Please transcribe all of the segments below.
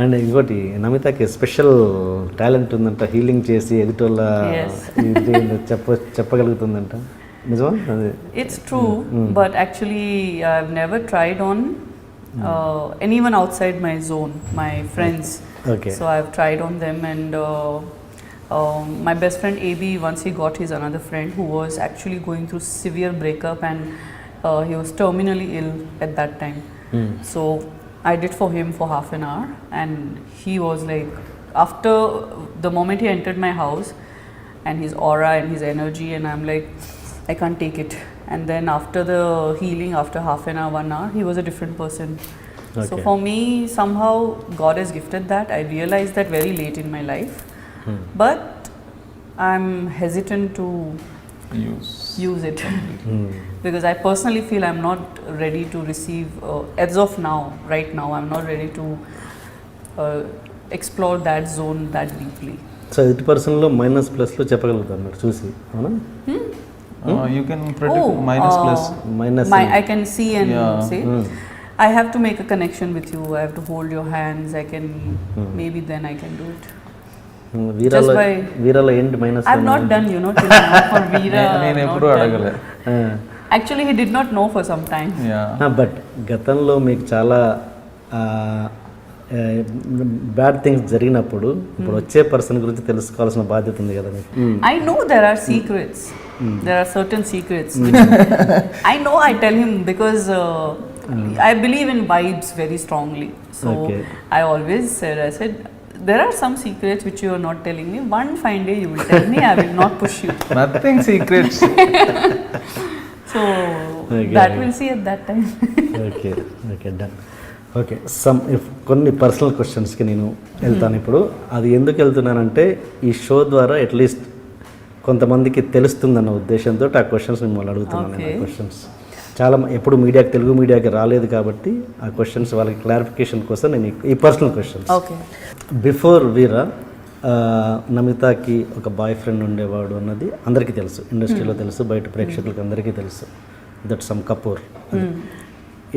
And ఇంకోటి నమితకి special talent ఉందంట, healing చేసి ఎదుటోళ్ళ ఇది చెప్పగలుగుతుందంట, నిజమా? అది it's true, but actually I have never tried on anyone outside my zone, my friends. Okay. So I've tried on them, and my best friend AB, once he got his another friend who was actually going through severe breakup, and he was terminally ill at that time. So I did for him for half an hour, and he was like, after the moment he entered my house and his aura and his energy, and I'm like, I can't take it. And then after the healing, after half an hour, 1 hour, he was a different person. Okay. So for me, somehow God has gifted that. I realized that very late in my life, but I'm hesitant to use it because I personally feel I'm not ready to receive, as of now, right now, I'm not ready to explore that zone that deeply. So ఎదుటి పర్సన్లో minus ప్లస్లో చెప్పగలుగుతారు మీరు చూసి, అవునా? You can predict minus plus. Minus I can see and Yeah. say, I have to make a connection with you. I have to hold your hands. I can, maybe then I can do it. వీరాలో by- వీరాలో ఏంటి minus? I've not done, till now for Veera. నేను I've ఎప్పుడు not done. అడగలే. Actually, he did not know for some time. But గతంలో మీకు చాలా bad things జరిగినప్పుడు ఇప్పుడు వచ్చే పర్సన్ గురించి తెలుసుకోవాల్సిన బాధ్యత ఉంది కదా మీకు. I know there are secrets. There are certain secrets. Which I know I tell him because I believe in vibes very strongly. So Okay. I always said, there are some secrets which you are not telling me. One fine day you will tell me. I will not push you. Nothing secrets. So Okay. that we'll see at that time. Okay okay done. Okay కొన్ని personal క్వశ్చన్స్కి నేను వెళ్తాను ఇప్పుడు. అది ఎందుకు వెళ్తున్నానంటే ఈ show ద్వారా at least కొంతమందికి తెలుస్తుందన్న ఉద్దేశంతో ఆ క్వశ్చన్స్ మిమ్మల్ని అడుగుతున్నాను. Okay. ఆ క్వశ్చన్స్ చాలా ఎప్పుడు మీడియాకి, తెలుగు మీడియాకి రాలేదు కాబట్టి ఆ క్వశ్చన్స్ వాళ్ళకి క్లారిఫికేషన్ కోసం నేను ఈ పర్సనల్ క్వశ్చన్స్. Okay. బిఫోర్ వీరా నమితాకి ఒక బాయ్ ఫ్రెండ్ ఉండేవాడు అన్నది అందరికీ తెలుసు, ఇండస్ట్రీలో తెలుసు, బయట ప్రేక్షకులకి అందరికీ తెలుసు. That some Kapoor.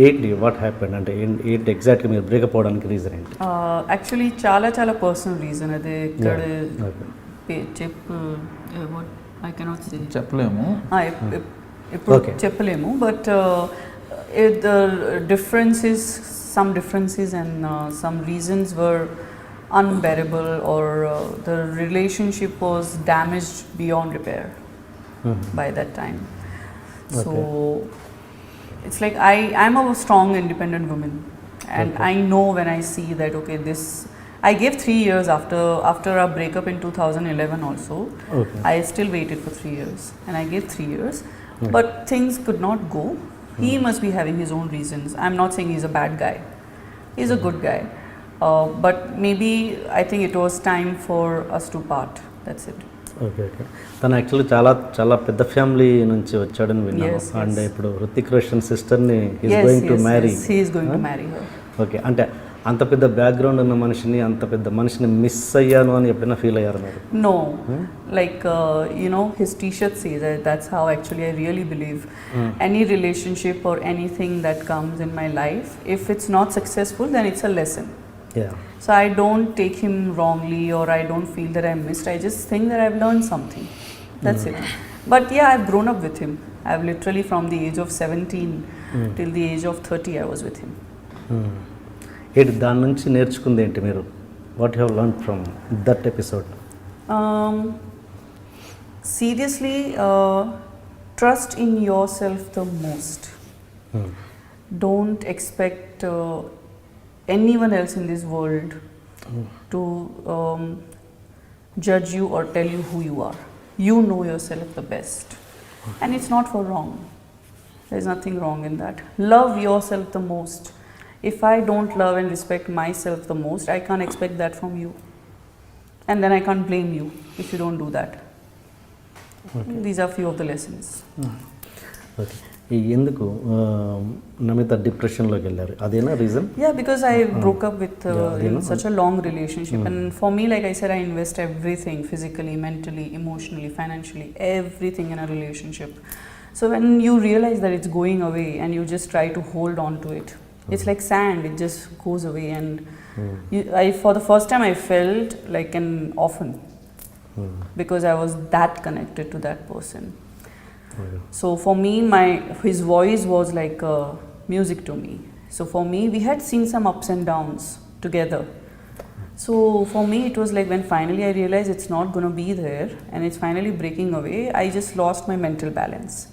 ఏంటి వాట్ హ్యాపెండ్ అంటే ఏంటి ఎగ్జాక్ట్గా మీరు బ్రేకప్ అవడానికి రీజన్ ఏంటి? Actually, చాలా పర్సనల్ రీజన్ అది. ఇక్కడ చెప్పు, I cannot say. చెప్పలేము. ఇప్పుడు Okay. చెప్పలేము, but the differences, some differences and some reasons were unbearable, or the relationship was damaged beyond repair by that time. So it's like I'm a strong independent woman, and Okay. I know when I see that, okay, this I gave 3 years after our breakup in 2011 also. Okay. I still waited for 3 years, and I gave 3 years, but things could not go. He must be having his own reasons. I'm not saying he's a bad guy. He's a good guy. But maybe I think it was time for us to part. That's it. Okay okay. తను actually చాలా పెద్ద family నుంచి వచ్చాడని విన్నాను. Yes, yes. And ఇప్పుడు హృతిక్ రోషన్ సిస్టర్ని is going to marry. Yes, he is going to marry her. Okay. అంటే అంత పెద్ద బ్యాక్గ్రౌండ్ ఉన్న మనిషిని, అంత పెద్ద మనిషిని మిస్ అయ్యాను అని ఎప్పుడైనా ఫీల్ అయ్యారు మీరు? No, like his T-shirt says that. That's how actually I really believe. Any relationship or anything that comes in my life, if it's not successful, then it's a lesson. Yeah. So I don't take him wrongly, or I don't feel that I missed. I just think that I've learned something. That's it. But yeah, I've grown up with him. I've literally, from the age of 17 till the age of 30, I was with him. ఏంటి దాని నుంచి నేర్చుకుంది ఏంటి మీరు? What you have learn from that episode? Seriously, trust in yourself the most. Don't expect anyone else in this world to judge you or tell you who you are. You know yourself the best, and it's not for wrong. There's nothing wrong in that. Love yourself the most. If I don't love and respect myself the most, I can't expect that from you, and then I can't blame you if you don't do that. Okay. These are few of the lessons. Okay. ఈ ఎందుకు నమిత డిప్రెషన్లోకి వెళ్ళారు? అదేనా reason? Yeah, because I broke up with you in know. such a long relationship, and for me, like I said, I invest everything, physically, mentally, emotionally, financially, everything in a relationship. So when you realize that it's going away and you just try to hold on to it, It's like sand, it just goes away. And for the first time I felt like an orphan because I was that connected to that person. Okay. So for me, his voice was like music to me. So for me, we had seen some ups and downs together. So for me, it was like when finally I realized it's not going to be there and it's finally breaking away, I just lost my mental balance.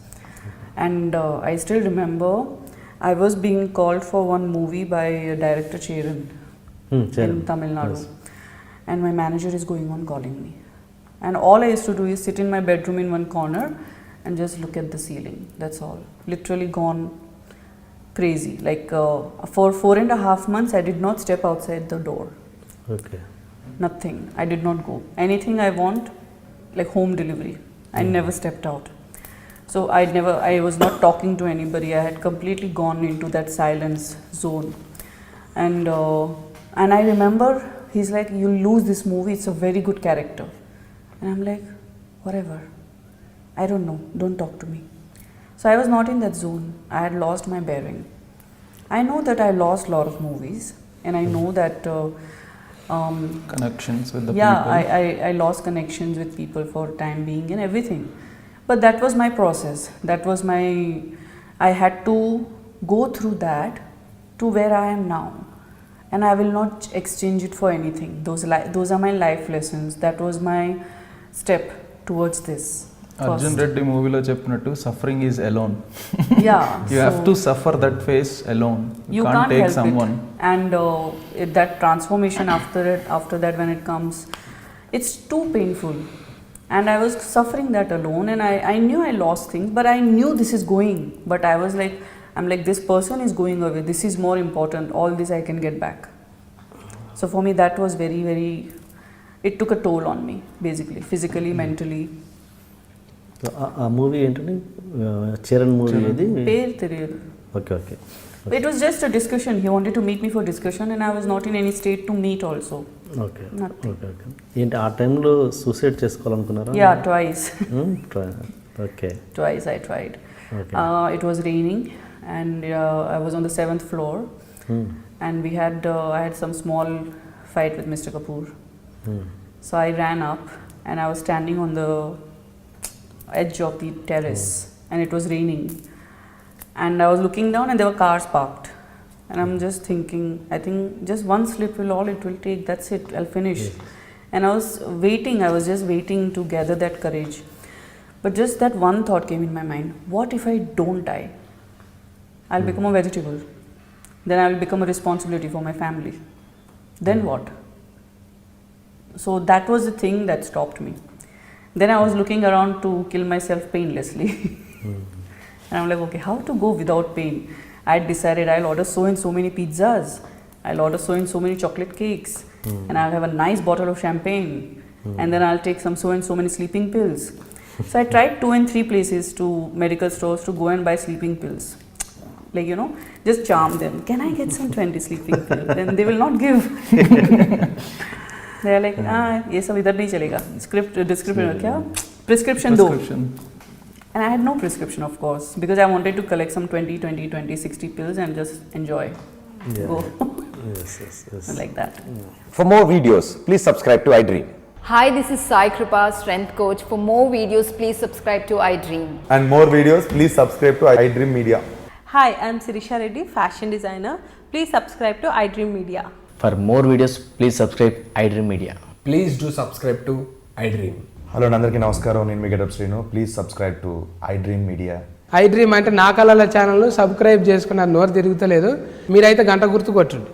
And I still remember I was being called for one movie by director Cheran in Tamil Nadu. Yes. And my manager is going on calling me. And all I used to do is sit in my bedroom in one corner and just look at the ceiling. That's all. Literally gone crazy. Like for 4.5 months, I did not step outside the door. Okay. Nothing. I did not go. Anything I want, like home delivery. I never stepped out. So I was not talking to anybody. I had completely gone into that silence zone. And I remember he's like, you'll lose this movie. It's a very good character. And I'm like, whatever. I don't know. Don't talk to me. So I was not in that zone. I had lost my bearing. I know that I lost a lot of movies. And I know that Connections with the yeah, people. I lost connections with people for time being and everything. But that was my process. That was I had to go through that to where I am now. And I will not exchange it for anything. Those are my life lessons. That was my step towards this. Arjun Reddy movie lo cheppinattu suffering is alone. Yeah. You have to suffer that phase alone. You can't take help someone. it. And that transformation after that when it comes, it's too painful. And I was suffering that alone, and I knew I lost things, but I knew this is going. But I'm like, this person is going away. This is more important. All this I can get back. So for me, that was very, very, it took a toll on me, basically, physically, mentally. So ఆ movie ఏంటంటే Charan movie ఇది పేరు తెలియదు. Okay okay It was just a discussion. He wanted to meet me for discussion, and I was not in any state to meet also. Okay okay okay ఏంటి ఆ టైంలో suicide చేసుకోవాలనుకున్నారా? Yeah, twice. Okay Twice I tried. Okay. It was raining, and I was on the 7th floor, and I had some small fight with Mr. Kapoor. So I ran up, and I was standing on the edge of the terrace, and it was raining. And I was looking down, and there were cars parked. And I'm just thinking, I think just one slip will all it will take. That's it. I'll finish. Yes. And I was waiting. I was just waiting to gather that courage. But just that one thought came in my mind. What if I don't die? I'll become a vegetable. Then I will become a responsibility for my family. Then what? So that was the thing that stopped me. Then I was looking around to kill myself painlessly. And I'm like, okay, how to go without pain? I had decided I'll order so and so many pizzas. I'll order so and so many chocolate cakes. And I'll have a nice bottle of champagne. And then I'll take so and so many sleeping pills. So I tried 2 and 3 places to medical stores to go and buy sleeping pills. Like, just charm them. Can I get some 20 sleeping pills? Then they will not give. They are like, ये सब इधर नहीं चलेगा. Description क्या? Prescription दो. And I had no prescription, of course, because I wanted to collect some 20, 60 pills and just enjoy. Yeah. Go. yes. Like that. For more videos, please subscribe to iDream. Hi, this is Sai Kripa, strength coach. For more videos, please subscribe to iDream. And more videos, please subscribe to iDream Media. Hi, I'm Sirisha Reddy, fashion designer. Please subscribe to iDream Media. For more videos, please subscribe iDream Media. Please do subscribe to iDream. Hello అందరికీ నమస్కారం, నేను మీ getup Srinu. Please subscribe to iDream Media. iDream అంటే నా కళల ఛానల్ను subscribe చేసుకున్న నోరు తిరుగుతలేదు, మీరైతే గంట గుర్తు కొట్టండి.